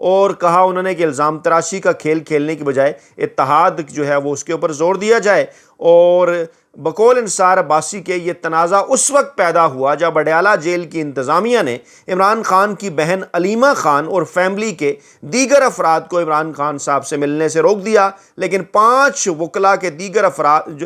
اور کہا انہوں نے کہ الزام تراشی کا کھیل کھیلنے کی بجائے اتحاد جو ہے وہ اس کے اوپر زور دیا جائے۔ اور بقول انصار عباسی کے یہ تنازع اس وقت پیدا ہوا جب اڈیالہ جیل کی انتظامیہ نے عمران خان کی بہن علیمہ خان اور فیملی کے دیگر افراد کو عمران خان صاحب سے ملنے سے روک دیا، لیکن 5 وکلاء کے دیگر افراد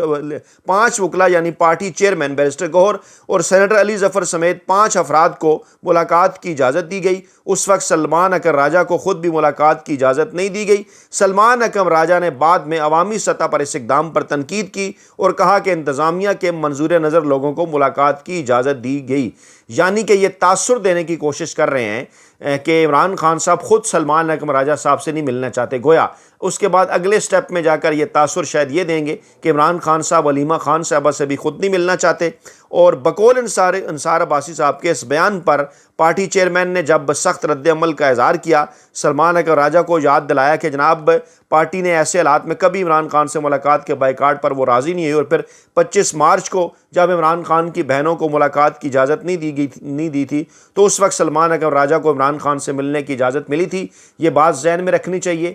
5 وکلاء یعنی پارٹی چیئرمین بیرسٹر گوہر اور سینیٹر علی ظفر سمیت 5 افراد کو ملاقات کی اجازت دی گئی۔ اس وقت سلمان اکرم راجہ کو خود بھی ملاقات کی اجازت نہیں دی گئی۔ سلمان اکرم راجہ نے بعد میں عوامی سطح پر اس اقدام پر تنقید کی اور کہا کہ انتظامیہ کے منظور نظر لوگوں کو ملاقات کی اجازت دی گئی، یعنی کہ یہ تاثر دینے کی کوشش کر رہے ہیں کہ عمران خان صاحب خود سلمان اکرم راجہ صاحب سے نہیں ملنا چاہتے، گویا اس کے بعد اگلے سٹیپ میں جا کر یہ تاثر شاید یہ دیں گے کہ عمران خان صاحب علیمہ خان صاحبہ سے بھی خود نہیں ملنا چاہتے۔ اور بقول انصار عباسی صاحب کے اس بیان پر پارٹی چیئرمین نے جب سخت رد عمل کا اظہار کیا، سلمان اکرم راجہ کو یاد دلایا کہ جناب پارٹی نے ایسے حالات میں کبھی عمران خان سے ملاقات کے بائیکاٹ پر وہ راضی نہیں ہوئی، اور پھر 25 مارچ کو جب عمران خان کی بہنوں کو ملاقات کی اجازت نہیں دی تھی تو اس وقت سلمان اکرم راجہ کو عمران خان سے ملنے کی اجازت ملی تھی۔ یہ بات ذہن میں رکھنی چاہیے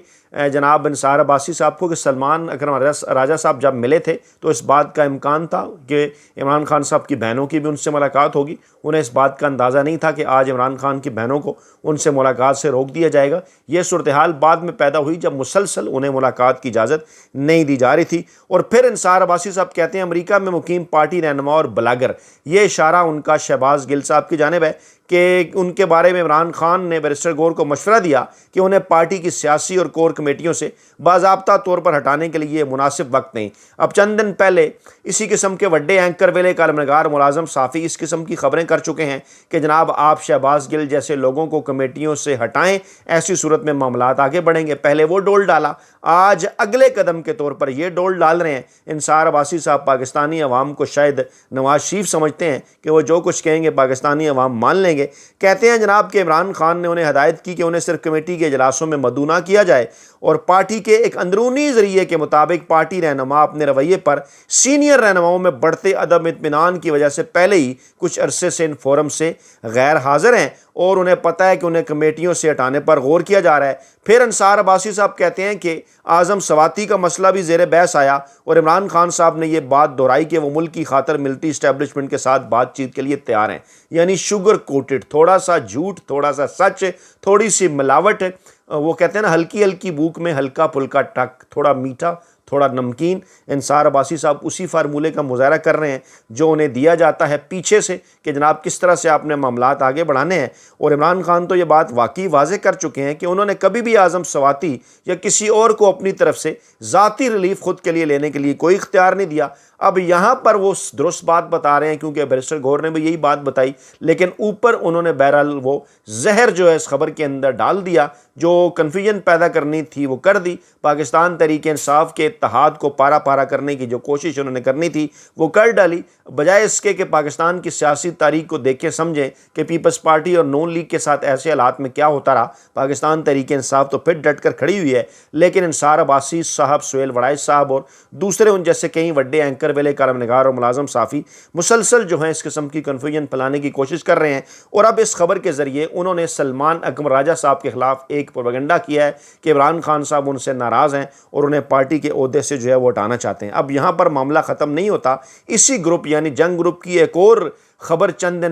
جناب انصار عباسی صاحب کو کہ سلمان اکرم راجہ صاحب جب ملے تھے تو اس بات کا امکان تھا کہ عمران خان صاحب کی بہنوں کی بھی ان سے ملاقات ہوگی۔ انہیں اس بات کا اندازہ نہیں تھا کہ آج عمران خان کی بہنوں کو ان سے ملاقات سے روک دیا جائے گا۔ یہ صورتحال بعد میں پیدا ہوئی جب مسلسل انہیں ملاقات کی اجازت نہیں دی جا رہی تھی۔ اور پھر انصار عباسی صاحب کہتے ہیں امریکہ میں مقیم پارٹی رہنما اور بلاگر، یہ اشارہ ان کا شہباز گل صاحب کی جانب ہے کہ ان کے بارے میں عمران خان نے بیرسٹر گوہر کو مشورہ دیا کہ انہیں پارٹی کی سیاسی اور کور کمیٹیوں سے باضابطہ طور پر ہٹانے کے لیے یہ مناسب وقت نہیں۔ اب چند دن پہلے اسی قسم کے وڈے اینکر ویلے کالم نگار ملازم صحافی اس قسم کی خبریں کر چکے ہیں کہ جناب آپ شہباز گل جیسے لوگوں کو کمیٹیوں سے ہٹائیں، ایسی صورت میں معاملات آگے بڑھیں گے۔ پہلے وہ ڈول ڈالا، آج اگلے قدم کے طور پر یہ ڈول ڈال رہے ہیں۔ انصار عباسی صاحب پاکستانی عوام کو شاید نواز شریف سمجھتے ہیں کہ وہ جو کچھ کہیں گے پاکستانی عوام مان لیں گے۔ کہتے ہیں جناب کہ عمران خان نے انہیں ہدایت کی کہ انہیں صرف کمیٹی کے اجلاسوں میں مدعو نہ کیا جائے، اور پارٹی کے ایک اندرونی ذریعے کے مطابق پارٹی رہنما اپنے رویے پر سینئر رہنماؤں میں بڑھتے عدم اطمینان کی وجہ سے پہلے ہی کچھ عرصے سے ان فورم سے غیر حاضر ہیں اور انہیں پتہ ہے کہ انہیں کمیٹیوں سے ہٹانے پر غور کیا جا رہا ہے۔ پھر انصار عباسی صاحب کہتے ہیں کہ اعظم سواتی کا مسئلہ بھی زیر بحث آیا اور عمران خان صاحب نے یہ بات دہرائی کہ وہ ملک کی خاطر ملٹری اسٹیبلشمنٹ کے ساتھ بات چیت کے لیے تیار ہیں، یعنی شوگر کوٹڈ، تھوڑا سا جھوٹ، تھوڑا سا سچ، تھوڑی سی ملاوٹ۔ وہ کہتے ہیں نا ہلکی ہلکی بھوک میں ہلکا پھلکا ٹک، تھوڑا میٹھا تھوڑا نمکین۔ انصار عباسی صاحب اسی فارمولے کا مظاہرہ کر رہے ہیں جو انہیں دیا جاتا ہے پیچھے سے کہ جناب کس طرح سے آپ نے معاملات آگے بڑھانے ہیں۔ اور عمران خان تو یہ بات واقعی واضح کر چکے ہیں کہ انہوں نے کبھی بھی اعظم سواتی یا کسی اور کو اپنی طرف سے ذاتی ریلیف خود کے لیے لینے کے لیے کوئی اختیار نہیں دیا۔ اب یہاں پر وہ درست بات بتا رہے ہیں کیونکہ بیرسٹر گوہر نے بھی یہی بات بتائی، لیکن اوپر انہوں نے بہرحال وہ زہر جو ہے اس خبر کے اندر ڈال دیا، جو کنفیوژن پیدا کرنی تھی وہ کر دی۔ پاکستان تحریک انصاف کے اتحاد کو پارا پارا کرنے کی جو کوشش انہوں نے کرنی تھی وہ کر ڈالی، بجائے اس کے کہ پاکستان کی سیاسی تاریخ کو دیکھ کے سمجھیں کہ پیپلز پارٹی اور نون لیگ کے ساتھ ایسے حالات میں کیا ہوتا رہا۔ پاکستان تحریک انصاف تو پھر ڈٹ کر کھڑی ہوئی ہے، لیکن انصار عباسی صاحب، سہیل وڑائچ صاحب اور دوسرے ان جیسے کئی وڈے اینکر ویلے کالم نگار اور ملازم صحافی مسلسل جو ہیں اس قسم کی کنفیوژن پھیلانے کی کوشش کر رہے ہیں، اور اب اس خبر کے ذریعے انہوں نے سلمان اکرم راجہ صاحب کے خلاف ایک پروپیگنڈا کیا ہے کہ عمران خان صاحب ان سے ناراض ہیں اور انہیں پارٹی کے عہدے سے جو ہے وہ ہٹانا چاہتے ہیں۔ اب یہاں پر معاملہ ختم نہیں ہوتا، اسی گروپ یعنی جنگ گروپ کی ایک اور خبر چند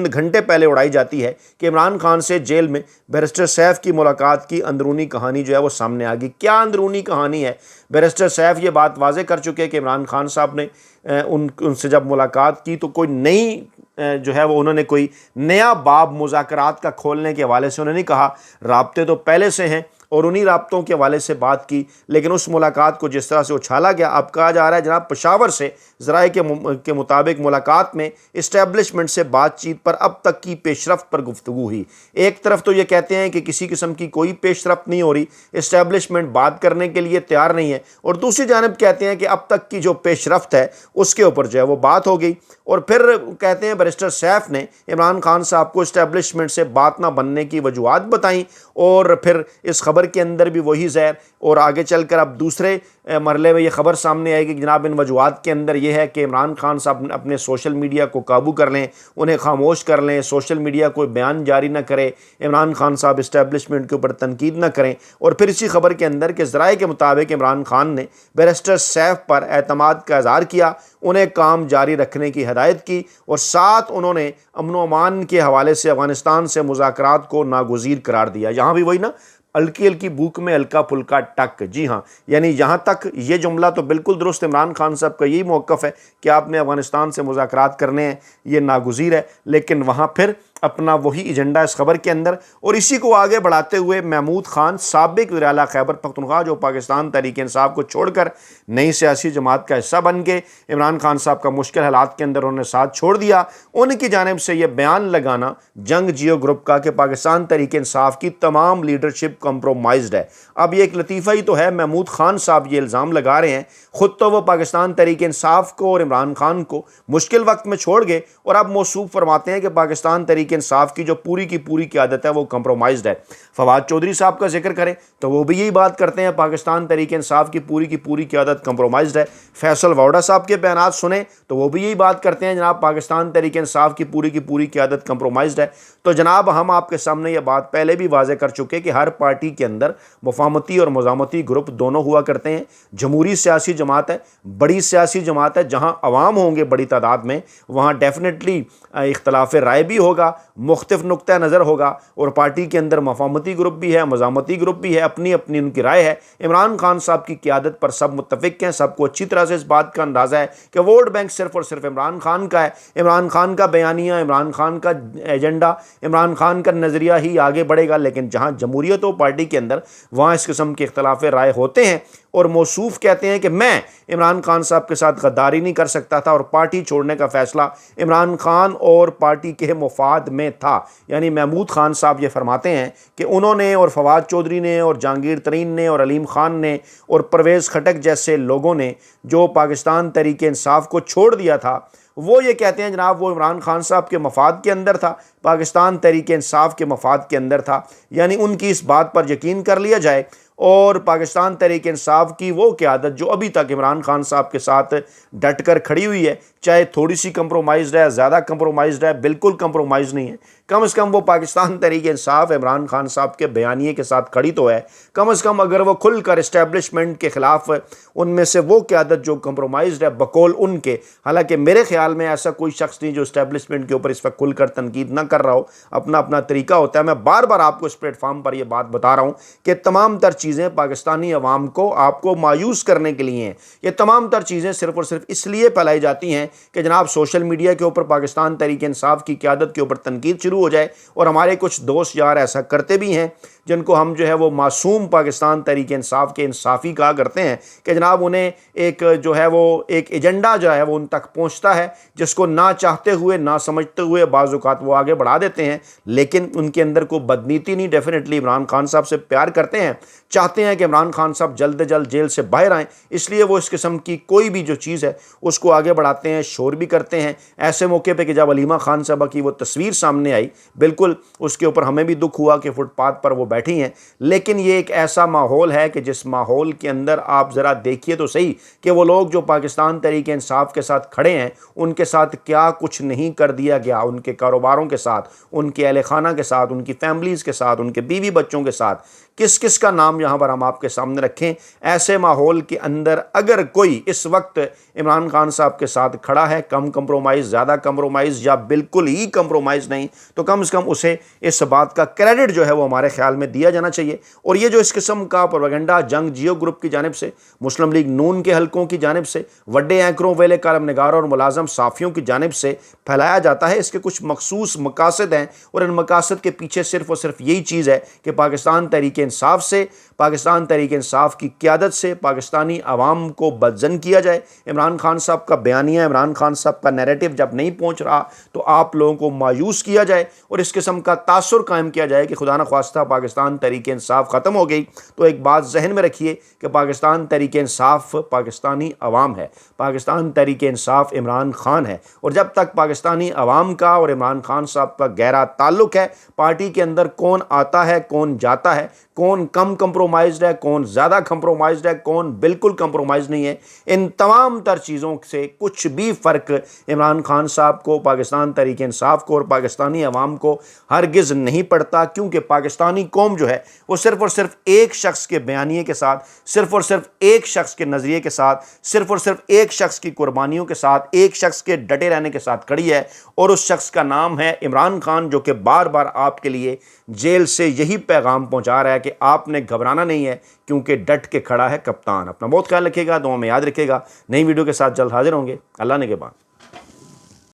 گھنٹے پہلے اڑائی جاتی ہے کہ عمران خان سے جیل میں بیرسٹر سیف کی ملاقات کی اندرونی کہانی جو ہے وہ سامنے آ گئی۔ کیا اندرونی کہانی ہے؟ بیرسٹر سیف یہ بات واضح کر چکے کہ عمران خان صاحب نے ان سے جب ملاقات کی تو کوئی نئی جو ہے وہ انہوں نے کوئی نیا باب مذاکرات کا کھولنے کے حوالے سے انہوں نے نہیں کہا، رابطے تو پہلے سے ہیں اور انہی رابطوں کے حوالے سے بات کی، لیکن اس ملاقات کو جس طرح سے اچھالا گیا، اب کہا جا رہا ہے جناب پشاور سے ذرائع کے مطابق ملاقات میں اسٹیبلشمنٹ سے بات چیت پر اب تک کی پیش رفت پر گفتگو ہوئی۔ ایک طرف تو یہ کہتے ہیں کہ کسی قسم کی کوئی پیش رفت نہیں ہو رہی، اسٹیبلشمنٹ بات کرنے کے لیے تیار نہیں ہے، اور دوسری جانب کہتے ہیں کہ اب تک کی جو پیش رفت ہے اس کے اوپر جو ہے وہ بات ہو گئی۔ اور پھر کہتے ہیں بیرسٹر سیف نے عمران خان صاحب کو اسٹیبلشمنٹ سے بات نہ بننے کی وجوہات بتائیں، اور پھر اس خبر خبر کے اندر بھی وہی زہر، اور آگے چل کر اب دوسرے مرحلے میں یہ خبر سامنے آئے گی کہ جناب ان وجوہات کے اندر یہ ہے کہ عمران خان صاحب اپنے سوشل میڈیا کو قابو کر لیں، انہیں خاموش کر لیں، سوشل میڈیا کوئی بیان جاری نہ کرے، عمران خان صاحب اسٹیبلشمنٹ کے اوپر تنقید نہ کریں۔ اور پھر اسی خبر کے اندر کہ ذرائع کے مطابق عمران خان نے بیرسٹر سیف پر اعتماد کا اظہار کیا، انہیں کام جاری رکھنے کی ہدایت کی، اور ساتھ انہوں نے امن و امان کے حوالے سے افغانستان سے مذاکرات کو ناگزیر قرار دیا۔ یہاں بھی وہی نا، ہلکی ہلکی بھوک میں ہلکا پھلکا ٹک، جی ہاں، یعنی یہاں تک یہ جملہ تو بالکل درست، عمران خان صاحب کا یہی موقف ہے کہ آپ نے افغانستان سے مذاکرات کرنے ہیں، یہ ناگزیر ہے، لیکن وہاں پھر اپنا وہی ایجنڈا اس خبر کے اندر، اور اسی کو آگے بڑھاتے ہوئے محمود خان سابق وزیر اعلیٰ خیبر پختونخوا جو پاکستان تحریک انصاف کو چھوڑ کر نئی سیاسی جماعت کا حصہ بن کے عمران خان صاحب کا مشکل حالات کے اندر انہوں نے ساتھ چھوڑ دیا، ان کی جانب سے یہ بیان لگانا جنگ جیو گروپ کا کہ پاکستان تحریک انصاف کی تمام لیڈرشپ کمپرومائزڈ ہے۔ اب یہ ایک لطیفہ ہی تو ہے، محمود خان صاحب یہ الزام لگا رہے ہیں، خود تو وہ پاکستان تحریک انصاف کو اور عمران خان کو مشکل وقت میں چھوڑ گئے، اور اب موصوف فرماتے ہیں کہ پاکستان تحریک انصاف کی جو پوری کی پوری قیادت ہے وہ کمپرومائزڈ ہے۔ فواد چودھری صاحب کا ذکر کریں تو وہ بھی یہی بات کرتے ہیں، پاکستان تحریک انصاف کی پوری قیادت کمپرومائزڈ ہے۔ فیصل واوڈا صاحب کے بیانات سنیں تو وہ بھی یہی بات کرتے ہیں، جناب پاکستان تحریک انصاف کی پوری قیادت کمپرومائزڈ ہے۔ تو جناب ہم آپ کے سامنے یہ بات پہلے بھی واضح کر چکے کہ ہر پارٹی کے اندر مفاہمتی اور مزاحمتی گروپ دونوں ہوا کرتے ہیں۔ جمہوری سیاسی جماعت ہے، بڑی سیاسی جماعت ہے، جہاں عوام ہوں گے بڑی تعداد میں، وہاں ڈیفینیٹلی اختلاف رائے بھی ہوگا، مختلف نقطہ نظر ہوگا، اور پارٹی کے اندر مفاہمتی گروپ بھی ہے، مزاحمتی گروپ بھی ہے، اپنی اپنی ان کی رائے ہے۔ عمران خان صاحب کی قیادت پر سب متفق ہیں، سب کو اچھی طرح سے اس بات کا اندازہ ہے کہ ووٹ بینک صرف اور صرف عمران خان کا ہے، عمران خان کا بیانیہ، عمران خان کا ایجنڈا، عمران خان کا نظریہ ہی آگے بڑھے گا۔ لیکن جہاں جمہوریت ہو پارٹی کے اندر، وہاں اس قسم کے اختلاف رائے ہوتے ہیں، اور موصوف کہتے ہیں کہ میں عمران خان صاحب کے ساتھ غداری نہیں کر سکتا تھا، اور پارٹی چھوڑنے کا فیصلہ عمران خان اور پارٹی کے مفاد میں تھا۔ یعنی محمود خان صاحب یہ فرماتے ہیں کہ انہوں نے اور فواد چودھری نے اور جہانگیر ترین نے اور علیم خان نے اور پرویز خٹک جیسے لوگوں نے جو پاکستان تحریک انصاف کو چھوڑ دیا تھا، وہ یہ کہتے ہیں جناب وہ عمران خان صاحب کے مفاد کے اندر تھا، پاکستان تحریک انصاف کے مفاد کے اندر تھا۔ یعنی ان کی اس بات پر یقین کر لیا جائے، اور پاکستان تحریک انصاف کی وہ قیادت جو ابھی تک عمران خان صاحب کے ساتھ ڈٹ کر کھڑی ہوئی ہے، چاہے تھوڑی سی کمپرومائزڈ ہے، زیادہ کمپرومائزڈ ہے، بالکل کمپرومائز نہیں ہے، کم از کم وہ پاکستان تحریک انصاف عمران خان صاحب کے بیانیے کے ساتھ کھڑی تو ہے، کم از کم اگر وہ کھل کر اسٹیبلشمنٹ کے خلاف ان میں سے وہ قیادت جو کمپرومائزڈ ہے بقول ان کے، حالانکہ میرے خیال میں ایسا کوئی شخص نہیں جو اسٹیبلشمنٹ کے اوپر اس وقت کھل کر تنقید نہ کر رہا ہو، اپنا اپنا طریقہ ہوتا ہے۔ میں بار بار آپ کو اس پلیٹ فارم پر یہ بات بتا رہا ہوں کہ تمام تر چیزیں پاکستانی عوام کو، آپ کو مایوس کرنے کے لیے ہیں، یہ تمام تر چیزیں صرف اور صرف اس لیے پھیلائی جاتی ہیں کہ جناب سوشل میڈیا کے اوپر پاکستان تحریک انصاف کی قیادت کے اوپر تنقید شروع ہو جائے، اور ہمارے کچھ دوست یار ایسا کرتے بھی ہیں جن کو ہم جو ہے وہ معصوم پاکستان تحریک انصاف کے انصافی کہا کرتے ہیں کہ جناب انہیں ایک جو ہے وہ ایک ایجنڈا جو ہے وہ ان تک پہنچتا ہے، جس کو نہ چاہتے ہوئے نہ سمجھتے ہوئے بعض اوقات وہ آگے بڑھا دیتے ہیں، لیکن ان کے اندر کوئی بدنیتی نہیں، ڈیفینیٹلی عمران خان صاحب سے پیار کرتے ہیں، چاہتے ہیں کہ عمران خان صاحب جلد جلد جیل سے باہر آئیں، اس لیے وہ اس قسم کی کوئی بھی جو چیز ہے اس کو آگے بڑھاتے ہیں، شور بھی کرتے ہیں۔ ایسے موقع پہ کہ جب علیمہ خان صاحبہ کی وہ تصویر سامنے آئی، بالکل اس کے اوپر ہمیں بھی دکھ ہوا کہ فٹ پاتھ پر وہ بیٹھی ہیں، لیکن یہ ایک ایسا ماحول ہے کہ جس ماحول کے اندر آپ ذرا دیکھیے تو صحیح کہ وہ لوگ جو پاکستان تحریک انصاف کے ساتھ کھڑے ہیں ان کے ساتھ کیا کچھ نہیں کر دیا گیا، ان کے کاروباروں کے ساتھ، ان کے اہل خانہ کے ساتھ، ان کی فیملیز کے ساتھ، ان کے بیوی بچوں کے ساتھ، کس کس کا نام یہاں پر ہم آپ کے سامنے رکھیں۔ ایسے ماحول کے اندر اگر کوئی اس وقت عمران خان صاحب کے ساتھ کھڑا ہے، کم کمپرومائز، زیادہ کمپرومائز یا بالکل ہی کمپرومائز نہیں، تو کم از کم اسے اس بات کا کریڈٹ جو ہے وہ ہمارے خیال میں دیا جانا چاہیے۔ اور یہ جو اس قسم کا پروپیگنڈا جنگ جیو گروپ کی جانب سے، مسلم لیگ نون کے حلقوں کی جانب سے، وڈے اینکروں، ویلے کالم نگاروں اور ملازم صحافیوں کی جانب سے پھیلایا جاتا ہے، اس کے کچھ مخصوص مقاصد ہیں، اور ان مقاصد کے پیچھے صرف اور صرف یہی چیز ہے کہ پاکستان تحریک انصاف سے، پاکستان تحریک انصاف کی قیادت سے پاکستانی عوام کو بدظن کیا جائے۔ عمران خان صاحب کا بیانیہ، عمران خان صاحب کا نیریٹو جب نہیں پہنچ رہا تو آپ لوگوں کو مایوس کیا جائے اور اس قسم کا تاثر قائم کیا جائے کہ خدا نخواستہ پاکستان تحریک انصاف ختم ہو گئی۔ تو ایک بات ذہن میں رکھیے کہ پاکستان تحریک انصاف پاکستانی عوام ہے، پاکستان تحریک انصاف عمران خان ہے، اور جب تک پاکستانی عوام کا اور عمران خان صاحب کا گہرا تعلق ہے، پارٹی کے اندر کون آتا ہے کون جاتا ہے، کون کم کمپرومائزڈ ہے کون زیادہ کمپرومائزڈ ہے، کون بالکل کمپرومائز نہیں ہے، ان تمام تر چیزوں سے کچھ بھی فرق عمران خان صاحب کو، پاکستان تحریک انصاف کو اور پاکستانی عوام کو ہرگز نہیں پڑتا، کیونکہ پاکستانی قوم جو ہے وہ صرف اور صرف ایک شخص کے بیانیے کے ساتھ، صرف اور صرف ایک شخص کے نظریے کے ساتھ، صرف اور صرف ایک شخص کی قربانیوں کے ساتھ، ایک شخص کے ڈٹے رہنے کے ساتھ کھڑی ہے، اور اس شخص کا نام ہے عمران خان، جو کہ بار بار آپ کے لیے جیل سے یہی پیغام پہنچا رہا ہے کہ آپ نے گھبرانا نہیں ہے، کیونکہ ڈٹ کے کھڑا ہے کپتان۔ اپنا بہت خیال رکھیے گا، دعاؤں میں یاد رکھیے گا۔ نئی ویڈیو کے ساتھ جلد حاضر ہوں گے۔ اللہ نے کے بعد۔